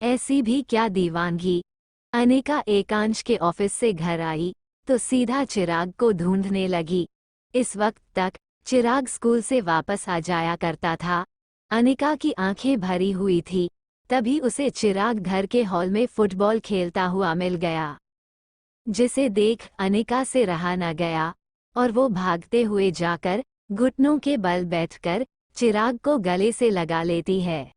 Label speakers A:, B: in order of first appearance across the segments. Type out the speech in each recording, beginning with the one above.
A: ऐसी भी क्या दीवानगी। अनिका एकांश के ऑफिस से घर आई तो सीधा चिराग को ढूंढने लगी। इस वक्त तक चिराग स्कूल से वापस आ जाया करता था। अनिका की आंखें भरी हुई थी। तभी उसे चिराग घर के हॉल में फुटबॉल खेलता हुआ मिल गया, जिसे देख अनिका से रहा न गया और वो भागते हुए जाकर घुटनों के बल बैठकर चिराग को गले से लगा लेती है।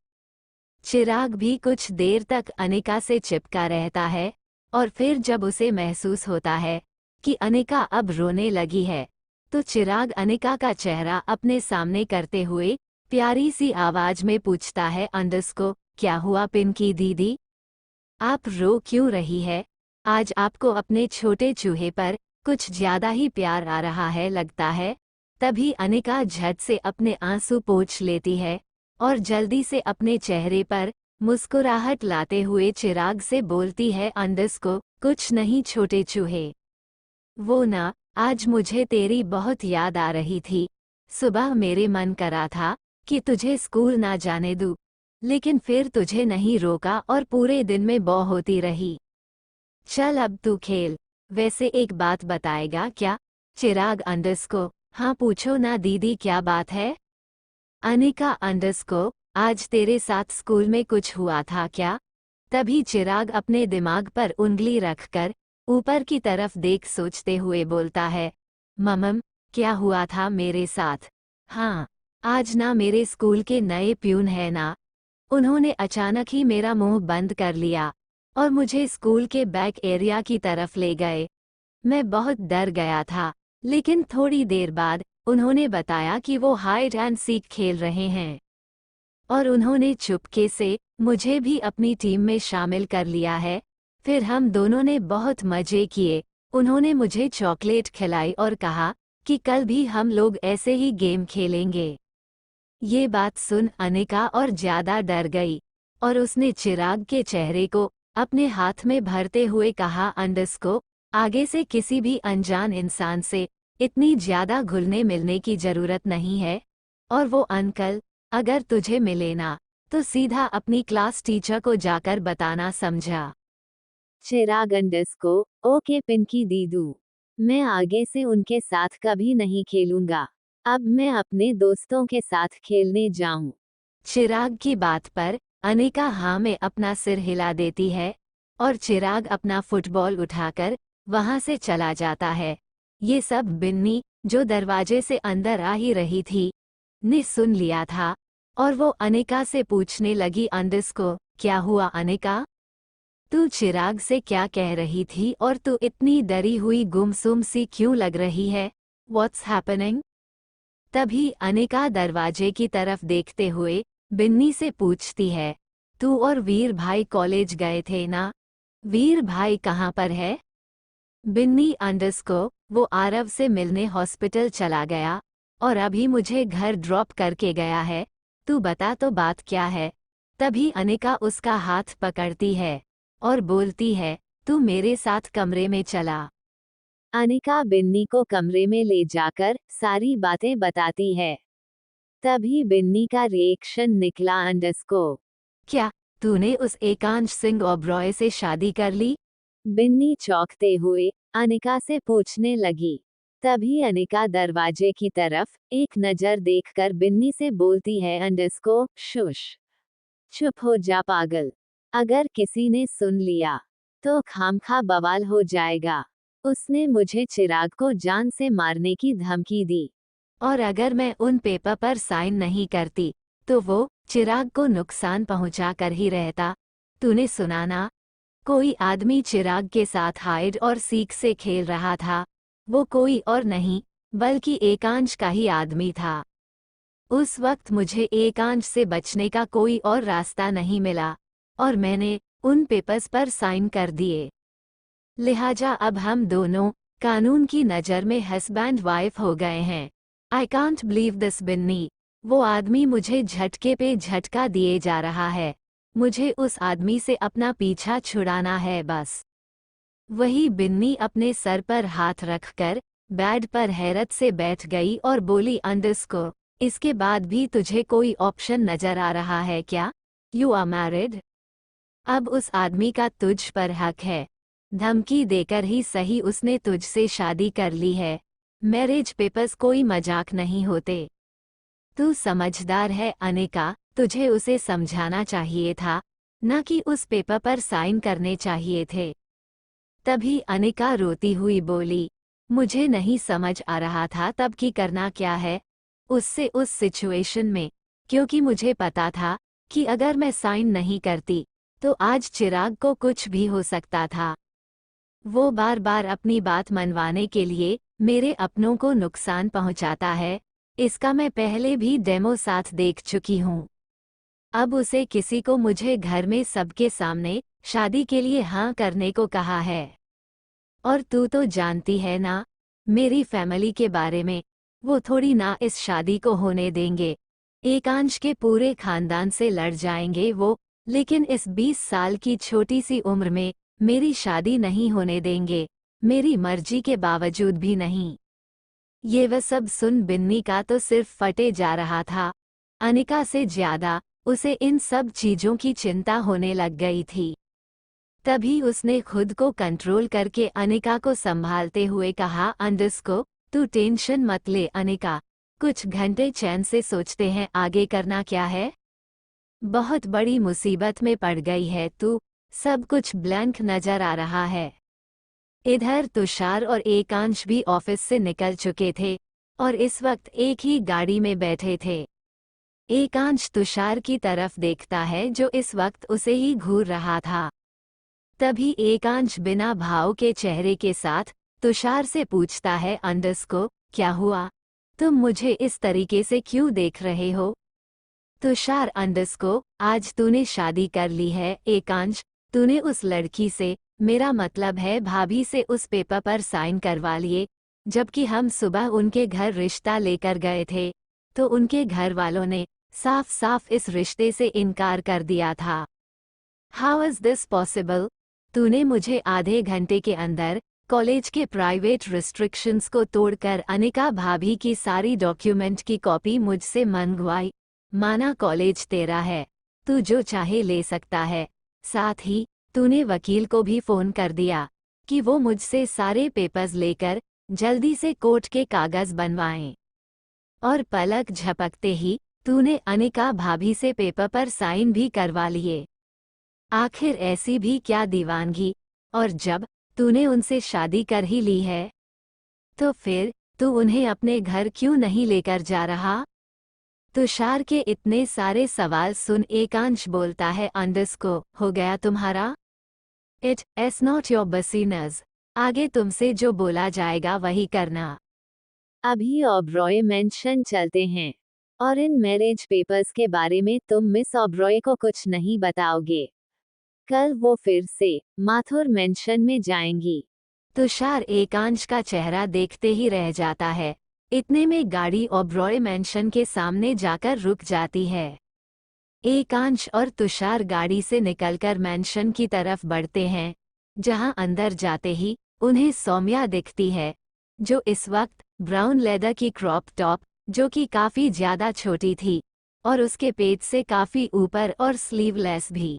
A: चिराग भी कुछ देर तक अनिका से चिपका रहता है और फिर जब उसे महसूस होता है कि अनिका अब रोने लगी है, तो चिराग अनिका का चेहरा अपने सामने करते हुए प्यारी सी आवाज में पूछता है, अंडस्को, क्या हुआ पिंकी दीदी? आप रो क्यों रही है? आज आपको अपने छोटे चूहे पर कुछ ज्यादा ही प्यार आ रहा है लगता है। तभी अनिका झट से अपने आंसू पोंछ लेती है और जल्दी से अपने चेहरे पर मुस्कुराहट लाते हुए चिराग से बोलती है, अंडस्को, कुछ नहीं छोटे चूहे। वो ना, आज मुझे तेरी बहुत याद आ रही थी। सुबह मेरे मन करा था कि तुझे स्कूल ना जाने दूं, लेकिन फिर तुझे नहीं रोका और पूरे दिन में बौ होती रही। चल अब तू खेल। वैसे एक बात बताएगा क्या? चिराग अंडस्को, हाँ पूछो ना दीदी, क्या बात है? अनिका अंडस्को, आज तेरे साथ स्कूल में कुछ हुआ था क्या? तभी चिराग अपने दिमाग पर उंगली रखकर ऊपर की तरफ देख सोचते हुए बोलता है, ममम, क्या हुआ था मेरे साथ? हाँ, आज ना मेरे स्कूल के नए प्यून है ना, उन्होंने अचानक ही मेरा मुंह बंद कर लिया और मुझे स्कूल के बैक एरिया की तरफ ले गए। मैं बहुत डर गया था, लेकिन थोड़ी देर बाद उन्होंने बताया कि वो हाइड एंड सीक खेल रहे हैं और उन्होंने चुपके से मुझे भी अपनी टीम में शामिल कर लिया है। फिर हम दोनों ने बहुत मजे किए। उन्होंने मुझे चॉकलेट खिलाई और कहा कि कल भी हम लोग ऐसे ही गेम खेलेंगे। ये बात सुन अनिका और ज्यादा डर गई और उसने चिराग के चेहरे को अपने हाथ में भरते हुए कहा, अंडस्को, आगे से किसी भी अनजान इंसान से इतनी ज्यादा घुलने मिलने की जरूरत नहीं है। और वो अंकल अगर तुझे मिले ना, तो सीधा अपनी क्लास टीचर को जाकर बताना, समझा? चिराग अंडस्को, ओके पिंकी दीदू, मैं आगे से उनके साथ कभी नहीं खेलूंगा। अब मैं अपने दोस्तों के साथ खेलने जाऊं। चिराग की बात पर अनिका हाँ में अपना सिर हिला देती है और चिराग अपना फुटबॉल उठाकर वहां से चला जाता है। ये सब बिन्नी, जो दरवाजे से अंदर आ ही रही थी, ने सुन लिया था और वो अनिका से पूछने लगी, अंडस्को, क्या हुआ अनिका? तू चिराग से क्या कह रही थी और तू इतनी डरी हुई गुमसुम सी क्यों लग रही है? What's happening? तभी अनिका दरवाजे की तरफ देखते हुए बिन्नी से पूछती है, तू और वीर भाई कॉलेज गए थे ना? वीर भाई कहाँ पर है? बिन्नी अंडस्को, वो आरव से मिलने हॉस्पिटल चला गया और अभी मुझे घर ड्रॉप करके गया है। तू बता तो बात क्या है? तभी अनिका उसका हाथ पकड़ती है और बोलती है, तू मेरे साथ कमरे में चला। अनिका बिन्नी को कमरे में ले जाकर सारी बातें बताती है। तभी बिन्नी का रिएक्शन निकला, अंडस्को, क्या तूने उस एकांश सिंह ओबरॉय से शादी कर ली? बिन्नी चौंकते हुए अनिका से पूछने लगी। तभी अनिका दरवाजे की तरफ एक नजर देखकर बिन्नी से बोलती है, अंडस्को, शुश, चुप हो जा पागल। अगर किसी ने सुन लिया तो खामखा बवाल हो जाएगा। उसने मुझे चिराग को जान से मारने की धमकी दी और अगर मैं उन पेपर पर साइन नहीं करती तो वो चिराग को नुकसान पहुंचा कर ही रहता। तूने सुना ना, कोई आदमी चिराग के साथ हाइड और सीक से खेल रहा था। वो कोई और नहीं बल्कि एकांश का ही आदमी था। उस वक्त मुझे एकांश से बचने का कोई और रास्ता नहीं मिला और मैंने उन पेपर्स पर साइन कर दिए। लिहाजा अब हम दोनों कानून की नज़र में हस्बैंड वाइफ हो गए हैं। I can't believe this Binny. वो आदमी मुझे झटके पे झटका दिए जा रहा है। मुझे उस आदमी से अपना पीछा छुड़ाना है बस। वही बिन्नी अपने सर पर हाथ रखकर बेड पर हैरत से बैठ गई और बोली, अंडस्को, इसके बाद भी तुझे कोई ऑप्शन नजर आ रहा है क्या? You are married? अब उस आदमी का तुझ पर हक है। धमकी देकर ही सही उसने तुझसे शादी कर ली है। मैरिज पेपर्स कोई मजाक नहीं होते। तू समझदार है अनिका, तुझे उसे समझाना चाहिए था, न कि उस पेपर पर साइन करने चाहिए थे। तभी अनिका रोती हुई बोली, मुझे नहीं समझ आ रहा था तब कि करना क्या है उससे उस सिचुएशन में, क्योंकि मुझे पता था कि अगर मैं साइन नहीं करती तो आज चिराग को कुछ भी हो सकता था। वो बार बार अपनी बात मनवाने के लिए मेरे अपनों को नुकसान पहुंचाता है। इसका मैं पहले भी डेमो साथ देख चुकी हूँ। अब उसे किसी को मुझे घर में सबके सामने शादी के लिए हाँ करने को कहा है। और तू तो जानती है ना मेरी फैमिली के बारे में, वो थोड़ी ना इस शादी को होने देंगे। एकांश के पूरे खानदान से लड़ जाएंगे वो, लेकिन इस 20 साल की छोटी सी उम्र में मेरी शादी नहीं होने देंगे, मेरी मर्जी के बावजूद भी नहीं। ये वह सब सुन बिन्नी का तो सिर्फ फटे जा रहा था। अनिका से ज्यादा उसे इन सब चीजों की चिंता होने लग गई थी। तभी उसने खुद को कंट्रोल करके अनिका को संभालते हुए कहा, अंडस्को, तू टेंशन मत ले अनिका, कुछ घंटे चैन से सोचते हैं आगे करना क्या है। बहुत बड़ी मुसीबत में पड़ गई है तू, सब कुछ ब्लैंक नजर आ रहा है। इधर तुषार और एकांश भी ऑफिस से निकल चुके थे और इस वक्त एक ही गाड़ी में बैठे थे। एकांश तुषार की तरफ देखता है जो इस वक्त उसे ही घूर रहा था। तभी एकांश बिना भाव के चेहरे के साथ तुषार से पूछता है, अंडस्को, क्या हुआ? तुम मुझे इस तरीके से क्यों देख रहे हो? तुषार, अंडस्को, आज तूने शादी कर ली है। एकांश, तूने उस लड़की से, मेरा मतलब है भाभी से, उस पेपर पर साइन करवा लिए, जबकि हम सुबह उनके घर रिश्ता लेकर गए थे तो उनके घर वालों ने साफ साफ इस रिश्ते से इनकार कर दिया था। How is this possible? तूने मुझे आधे घंटे के अंदर कॉलेज के प्राइवेट रिस्ट्रिक्शंस को तोड़कर अनिका भाभी की सारी डॉक्यूमेंट की कॉपी मुझसे मंगवाई। माना कॉलेज तेरा है, तू जो चाहे ले सकता है। साथ ही तूने वकील को भी फोन कर दिया कि वो मुझसे सारे पेपर्स लेकर जल्दी से कोर्ट के कागज बनवाएं। और पलक झपकते ही तूने अनिका भाभी से पेपर पर साइन भी करवा लिए। आखिर ऐसी भी क्या दीवानगी? और जब तूने उनसे शादी कर ही ली है तो फिर तू उन्हें अपने घर क्यों नहीं लेकर जा रहा? तुषार के इतने सारे सवाल सुन एकांश बोलता है, अंडस्को, हो गया तुम्हारा? It is not your business. आगे तुमसे जो बोला जाएगा वही करना। अभी ओबरॉय मेंशन चलते हैं और इन मैरिज पेपर्स के बारे में तुम मिस ओबरॉय को कुछ नहीं बताओगे। कल वो फिर से माथुर मेंशन में जाएंगी। तुषार एकांश का चेहरा देखते ही रह जाता है। इतने में गाड़ी ओबरॉय मेंशन के सामने जाकर रुक जाती है। एकांश और तुषार गाड़ी से निकलकर मेंशन की तरफ बढ़ते हैं, जहां अंदर जाते ही उन्हें सौम्या दिखती है, जो इस वक्त ब्राउन लेदर की क्रॉप टॉप, जो कि काफी ज्यादा छोटी थी और उसके पेट से काफी ऊपर, और स्लीवलेस भी।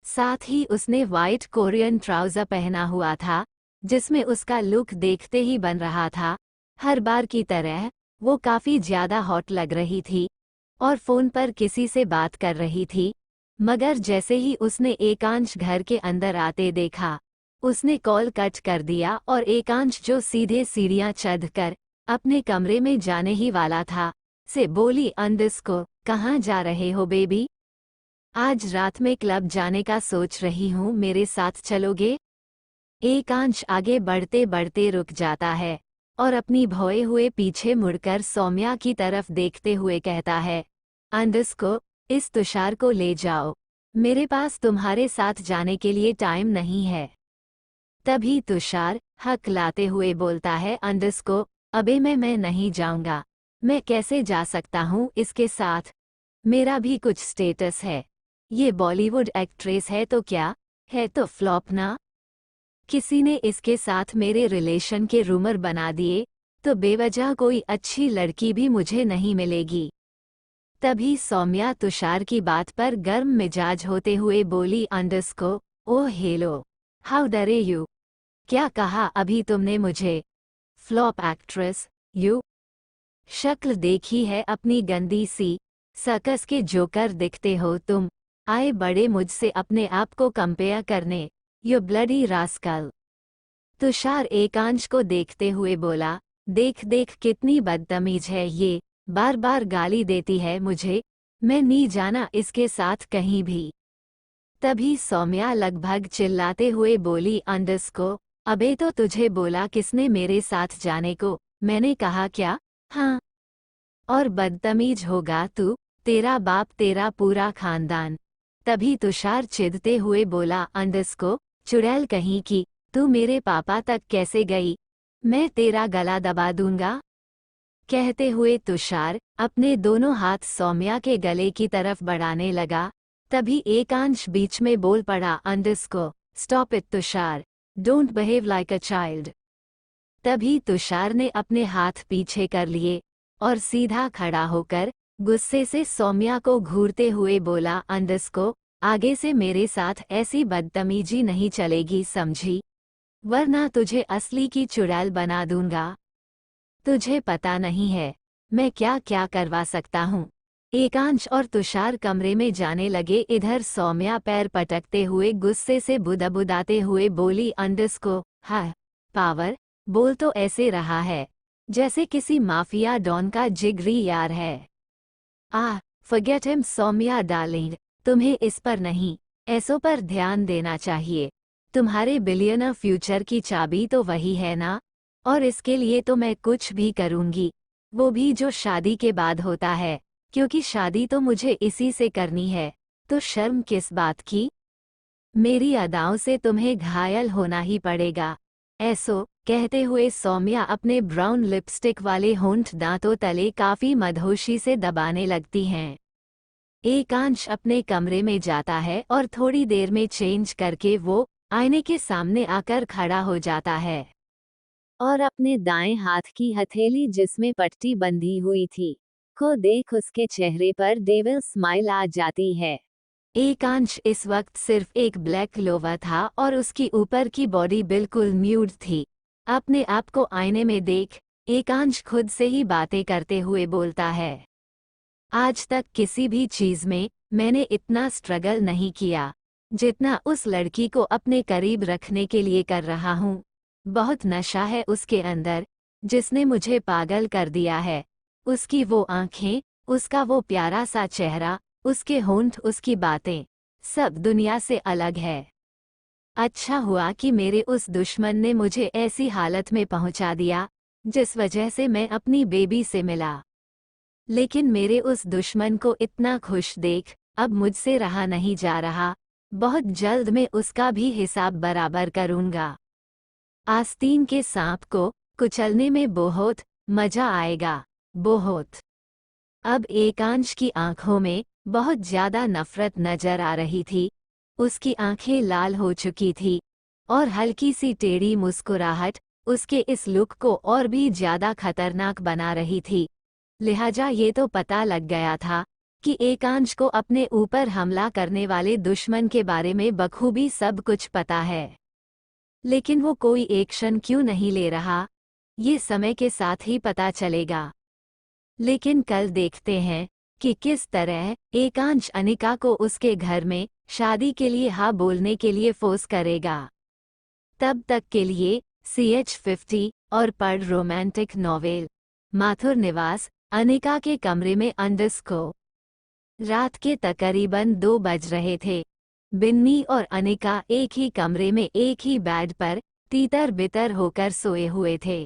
A: साथ ही उसने वाइट कोरियन ट्राउजर पहना हुआ था, जिसमें उसका लुक देखते ही बन रहा था। हर बार की तरह वो काफी ज्यादा हॉट लग रही थी और फोन पर किसी से बात कर रही थी। मगर जैसे ही उसने एकांश घर के अंदर आते देखा, उसने कॉल कट कर दिया और एकांश, जो सीधे सीढ़ियां चढ़कर अपने कमरे में जाने ही वाला था, से बोली, अंडस्को, कहाँ जा रहे हो बेबी? आज रात में क्लब जाने का सोच रही हूँ, मेरे साथ चलोगे? एकांश आगे बढ़ते बढ़ते रुक जाता है और अपनी भौए हुए पीछे मुड़कर सौम्या की तरफ देखते हुए कहता है, अंडस्को, इस तुषार को ले जाओ, मेरे पास तुम्हारे साथ जाने के लिए टाइम नहीं है। तभी तुषार हकलाते हुए बोलता है, अंडस्को, अबे मैं नहीं जाऊंगा। मैं कैसे जा सकता हूँ इसके साथ? मेरा भी कुछ स्टेटस है। ये बॉलीवुड एक्ट्रेस है तो क्या है, तो फ्लॉप ना? किसी ने इसके साथ मेरे रिलेशन के रूमर बना दिए तो बेवजह कोई अच्छी लड़की भी मुझे नहीं मिलेगी। तभी सौम्या तुषार की बात पर गर्म मिजाज होते हुए बोली अंडरस्को, ओह हेलो, हाउ डरे यू, क्या कहा अभी तुमने मुझे, फ्लॉप एक्ट्रेस, यू, शक्ल देखी है अपनी गंदी सी, सर्कस के जोकर दिखते हो तुम, आए बड़े मुझसे अपने आप को कंपेयर करने, यू ब्लडी रास्कल। तुषार एकांश को देखते हुए बोला, देख देख कितनी बदतमीज है ये, बार बार गाली देती है मुझे, मैं नहीं जाना इसके साथ कहीं भी। तभी सौम्या लगभग चिल्लाते हुए बोली अंडरस्को, अबे तो तुझे बोला किसने मेरे साथ जाने को, मैंने कहा क्या, हाँ, और बदतमीज होगा तू, तेरा बाप तेरा पूरा खानदान। तभी तुषार चिढ़ते हुए बोला अंडरस्को, चुड़ैल कहीं की, तू मेरे पापा तक कैसे गई, मैं तेरा गला दबा दूंगा। कहते हुए तुषार अपने दोनों हाथ सौम्या के गले की तरफ बढ़ाने लगा। तभी एकांश बीच में बोल पड़ा अंडरस्को, stop it Tushar, don't behave like a child. तभी तुषार ने अपने हाथ पीछे कर लिए और सीधा खड़ा होकर गुस्से से सौम्या को घूरते हुए बोला अंडरस्को, आगे से मेरे साथ ऐसी बदतमीजी नहीं चलेगी समझी, वरना तुझे असली की चुड़ैल बना दूंगा। तुझे पता नहीं है मैं क्या क्या करवा सकता हूँ। एकांश और तुषार कमरे में जाने लगे। इधर सौम्या पैर पटकते हुए गुस्से से बुदबुदाते हुए बोली अंडरस्को, हाँ पावर, बोल तो ऐसे रहा है जैसे किसी माफिया डॉन का जिगरी यार है। फॉरगेट हिम सौम्या डार्लिंग, तुम्हें इस पर नहीं ऐसों पर ध्यान देना चाहिए। तुम्हारे बिलियनर फ्यूचर की चाबी तो वही है ना, और इसके लिए तो मैं कुछ भी करूंगी, वो भी जो शादी के बाद होता है, क्योंकि शादी तो मुझे इसी से करनी है, तो शर्म किस बात की। मेरी अदाओं से तुम्हें घायल होना ही पड़ेगा। ऐसो कहते हुए सौम्या अपने ब्राउन लिपस्टिक वाले होंठ दांतों तले काफी मदहोशी से दबाने लगती हैं। एकांश अपने कमरे में जाता है और थोड़ी देर में चेंज करके वो आईने के सामने आकर खड़ा हो जाता है और अपने दाएं हाथ की हथेली जिसमें पट्टी बंधी हुई थी को देख उसके चेहरे पर डेविल स्माइल आ जाती है। एकांश इस वक्त सिर्फ एक ब्लैक लोवर था और उसकी ऊपर की बॉडी बिल्कुल न्यूड थी। अपने आप को आईने में देख एकांश खुद से ही बातें करते हुए बोलता है, आज तक किसी भी चीज में मैंने इतना स्ट्रगल नहीं किया जितना उस लड़की को अपने करीब रखने के लिए कर रहा हूँ। बहुत नशा है उसके अंदर जिसने मुझे पागल कर दिया है। उसकी वो आंखें, उसका वो प्यारा सा चेहरा, उसके होंठ, उसकी बातें, सब दुनिया से अलग है। अच्छा हुआ कि मेरे उस दुश्मन ने मुझे ऐसी हालत में पहुंचा दिया जिस वजह से मैं अपनी बेबी से मिला। लेकिन मेरे उस दुश्मन को इतना खुश देख अब मुझसे रहा नहीं जा रहा। बहुत जल्द मैं उसका भी हिसाब बराबर करूंगा। आस्तीन के सांप को कुचलने में बहुत मजा आएगा, बहुत। अब एकांश की आंखों में बहुत ज्यादा नफरत नजर आ रही थी। उसकी आंखें लाल हो चुकी थी और हल्की सी टेढ़ी मुस्कुराहट उसके इस लुक को और भी ज्यादा खतरनाक बना रही थी। लिहाजा ये तो पता लग गया था कि एकांश को अपने ऊपर हमला करने वाले दुश्मन के बारे में बखूबी सब कुछ पता है। लेकिन वो कोई एक्शन क्यों नहीं ले रहा, ये समय के साथ ही पता चलेगा। लेकिन कल देखते हैं कि किस तरह एकांश अनिका को उसके घर में शादी के लिए हाँ बोलने के लिए फोर्स करेगा। तब तक के लिए CH50 और पढ़ रोमांटिक नॉवेल माथुर निवास अनिका के कमरे में अंडरस्को। रात के तकरीबन 2 बज रहे थे। बिन्नी और अनिका एक ही कमरे में एक ही बेड पर तीतर बितर होकर सोए हुए थे।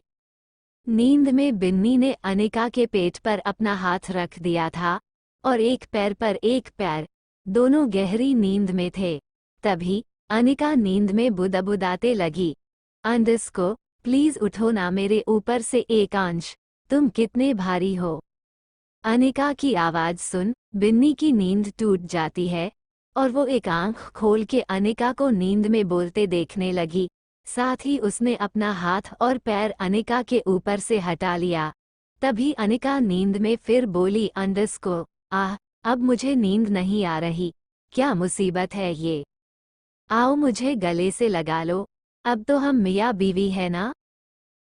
A: नींद में बिन्नी ने अनिका के पेट पर अपना हाथ रख दिया था और एक पैर पर एक पैर, दोनों गहरी नींद में थे। तभी अनिका नींद में बुदबुदाते लगी, अंडरस्को प्लीज उठो ना मेरे ऊपर से, एकांश तुम कितने भारी हो। अनिका की आवाज सुन बिन्नी की नींद टूट जाती है और वो एक आंख खोल के अनिका को नींद में बोलते देखने लगी। साथ ही उसने अपना हाथ और पैर अनिका के ऊपर से हटा लिया। तभी अनिका नींद में फिर बोली, अंडरस्को आह, अब मुझे नींद नहीं आ रही। क्या मुसीबत है ये। आओ मुझे गले से लगा लो, अब तो हम मियाँ बीवी है ना।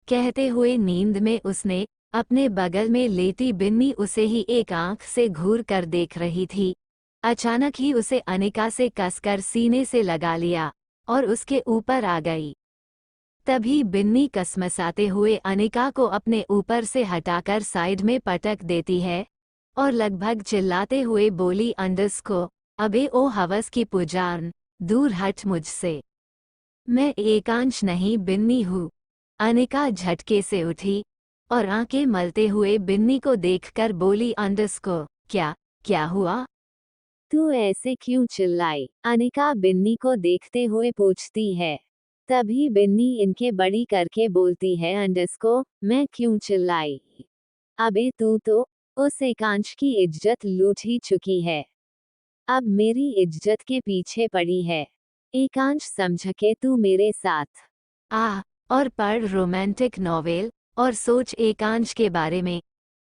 A: कहते हुए नींद में उसने अपने बगल में लेटी बिन्नी उसे ही एक आंख से घूर कर देख रही थी। अचानक ही उसे अनिका से कसकर सीने से लगा लिया और उसके ऊपर आ गई। तभी बिन्नी कसमसाते हुए अनिका को अपने ऊपर से हटाकर साइड में पटक देती है और लगभग चिल्लाते हुए बोली, अंडस को, अबे ओ हवस की पुजारन, दूर हट मुझसे। मैं एकांश नहीं बिन्नी हूँ। अनिका झटके से उठी और आंखें मलते हुए बिन्नी को देखकर बोली, अंडस को, क्या क्या हुआ? तू ऐसे क्यों चिल्लाई? अनिका बिन्नी को देखते हुए पूछती है। तभी बिन्नी इनके बड़ी करके बोलती है, अंडस को, मैं क्यों चिल्लाई? अबे तू तो उस एकांश की इज्जत लूट ही चुकी है, अब मेरी इज्जत के पीछे पड़ी है। एकांश समझ के तू मेरे साथ आ और पढ़ रोमांटिक नॉवेल और सोच एकांश के बारे में।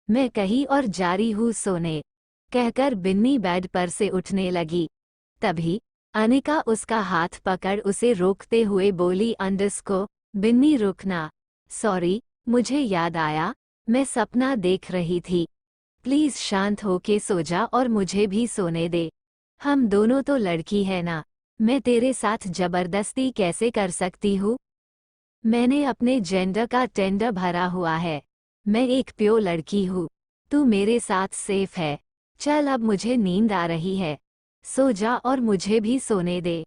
A: मैं कहीं और जा रही हूँ सोने, कहकर बिन्नी बेड पर से उठने लगी। तभी अनिका उसका हाथ पकड़ उसे रोकते हुए बोली, अंडस को, बिन्नी रुकना। सॉरी, मुझे याद आया, मैं सपना देख रही थी। प्लीज शांत होके सो जा और मुझे भी सोने दे। हम दोनों तो लड़की है ना, मैं तेरे साथ जबरदस्ती कैसे कर सकती हूँ? मैंने अपने जेंडर का टेंडर भरा हुआ है। मैं एक प्योर लड़की हूँ। तू मेरे साथ सेफ है। चल अब मुझे नींद आ रही है, सो जा और मुझे भी सोने दे।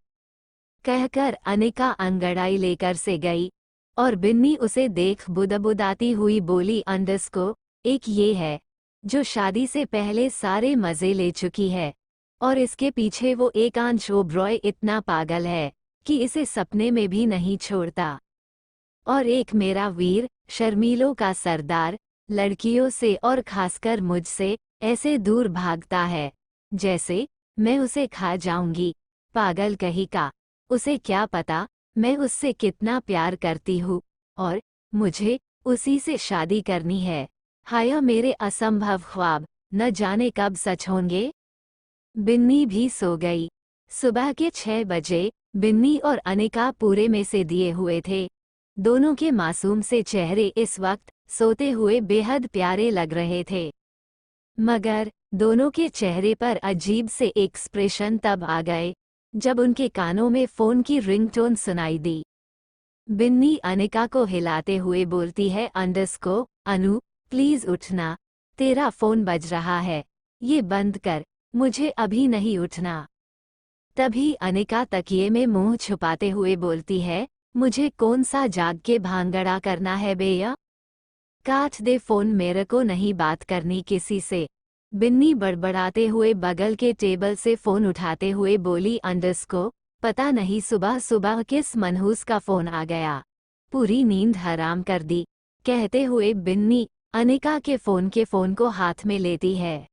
A: कहकर अनिका अंगड़ाई लेकर से गई और बिन्नी उसे देख बुदबुदाती हुई बोली, अंडस को, एक ये है जो शादी से पहले सारे मजे ले चुकी है और इसके पीछे वो एकांश ओबरॉय इतना पागल है कि इसे सपने में भी नहीं छोड़ता। और एक मेरा वीर, शर्मीलों का सरदार, लड़कियों से और खासकर मुझसे ऐसे दूर भागता है जैसे मैं उसे खा जाऊंगी। पागल कहीं का। उसे क्या पता मैं उससे कितना प्यार करती हूँ और मुझे उसी से शादी करनी है। हाय मेरे असंभव ख्वाब, न जाने कब सच होंगे। बिन्नी भी सो गई। सुबह के 6 बजे बिन्नी और अनिका पूरे में से दिए हुए थे। दोनों के मासूम से चेहरे इस वक्त सोते हुए बेहद प्यारे लग रहे थे, मगर दोनों के चेहरे पर अजीब से एक्सप्रेशन तब आ गए जब उनके कानों में फोन की रिंगटोन सुनाई दी। बिन्नी अनिका को हिलाते हुए बोलती है, अंडस को, अनु, प्लीज उठना, तेरा फोन बज रहा है, ये बंद कर, मुझे अभी नहीं उठना। तभी अनिका तकिए में मुंह छुपाते हुए बोलती है, मुझे कौन सा जाग के भांगड़ा करना है भैया? काट दे फोन, मेरे को नहीं बात करनी किसी से। बिन्नी बड़बड़ाते हुए बगल के टेबल से फोन उठाते हुए बोली, अंडस को, पता नहीं सुबह सुबह किस मनहूस का फोन आ गया, पूरी नींद हराम कर दी। कहते हुए बिन्नी अनिका के फोन को हाथ में लेती है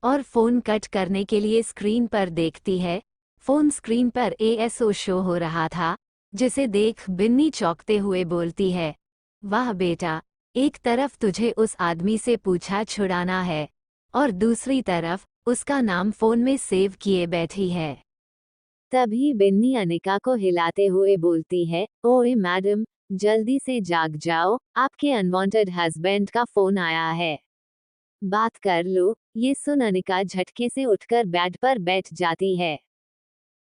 A: और फोन कट करने के लिए स्क्रीन पर देखती है। फोन स्क्रीन पर एएसओ शो हो रहा था, जिसे देख बिन्नी चौंकते हुए बोलती है, वाह बेटा, एक तरफ तुझे उस आदमी से पूछा छुड़ाना है और दूसरी तरफ उसका नाम फोन में सेव किए बैठी है। तभी बिन्नी अनिका को हिलाते हुए बोलती है, ओए मैडम, जल्दी से जाग जाओ, आपके अनवांटेड हस्बैंड का फोन आया है, बात कर लो। ये सुन अनिका झटके से उठकर बेड पर बैठ जाती है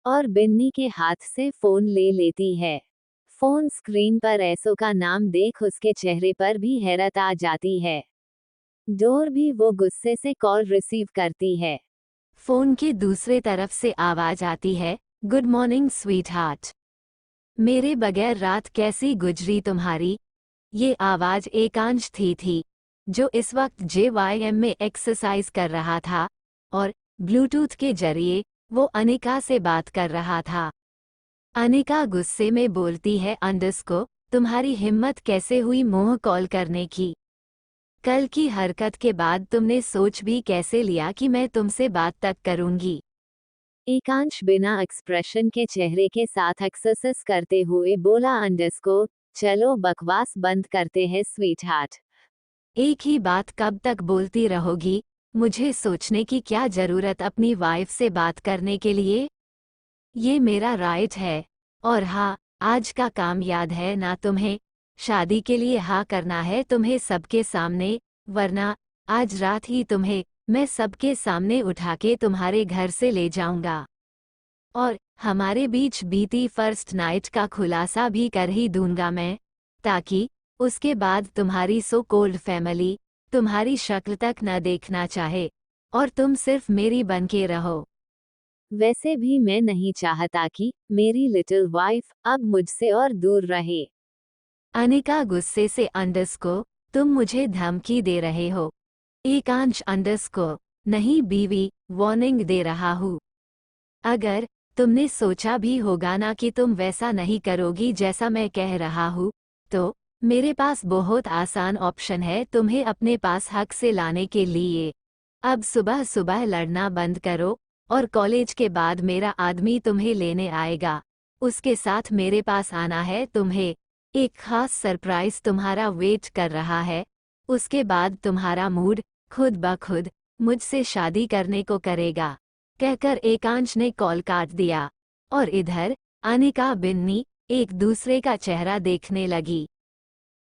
A: और बिन्नी के हाथ से फोन ले लेती है। फोन स्क्रीन पर ऐसो का नाम देख उसके चेहरे पर भी हैरत आ जाती है। डोर भी वो गुस्से से कॉल रिसीव करती है। फोन के दूसरे तरफ से आवाज आती है, गुड मॉर्निंग स्वीट हार्ट, मेरे बगैर रात कैसी गुजरी तुम्हारी। ये आवाज एकांश थी जो इस वक्त JYM में एक्सरसाइज कर रहा था और ब्लूटूथ के जरिए वो अनिका से बात कर रहा था। अनिका गुस्से में बोलती है, अंडस को, तुम्हारी हिम्मत कैसे हुई मुंह कॉल करने की? कल की हरकत के बाद तुमने सोच भी कैसे लिया कि मैं तुमसे बात तक करूंगी? एकांश बिना एक्सप्रेशन के चेहरे के साथ एक्सरसाइज करते हुए बोला, अंडस को, चलो बकवास बंद करते हैं स्वीट हार्ट। एक ही बात कब तक बोलती रहोगी? मुझे सोचने की क्या जरूरत अपनी वाइफ से बात करने के लिए? ये मेरा राइट है। और हाँ, आज का काम याद है ना तुम्हें? शादी के लिए हाँ करना है तुम्हें सबके सामने, वरना आज रात ही तुम्हें मैं सबके सामने उठा के तुम्हारे घर से ले जाऊंगा। और हमारे बीच बीती फर्स्ट नाइट का खुलासा भी कर ही दूंगा मैं, ताकि उसके बाद तुम्हारी सो कोल्ड फैमिली तुम्हारी शक्ल तक न देखना चाहे और तुम सिर्फ मेरी बन के रहो। वैसे भी मैं नहीं चाहता कि मेरी लिटिल वाइफ अब मुझसे और दूर रहे। अनिका गुस्से से अंडरस्को, तुम मुझे धमकी दे रहे हो? एकांश अंडरस्को, नहीं बीवी, वार्निंग दे रहा हूँ। अगर तुमने सोचा भी होगा ना कि तुम वैसा नहीं करोगी जैसा मैं कह रहा हूँ, तो मेरे पास बहुत आसान ऑप्शन है तुम्हें अपने पास हक से लाने के लिए। अब सुबह सुबह लड़ना बंद करो और कॉलेज के बाद मेरा आदमी तुम्हें लेने आएगा। उसके साथ मेरे पास आना है तुम्हें। एक खास सरप्राइज तुम्हारा वेट कर रहा है। उसके बाद तुम्हारा मूड खुद ब खुद मुझसे शादी करने को करेगा। कहकर एकांश ने कॉल काट दिया और इधर अनिका बिन्नी एक दूसरे का चेहरा देखने लगी।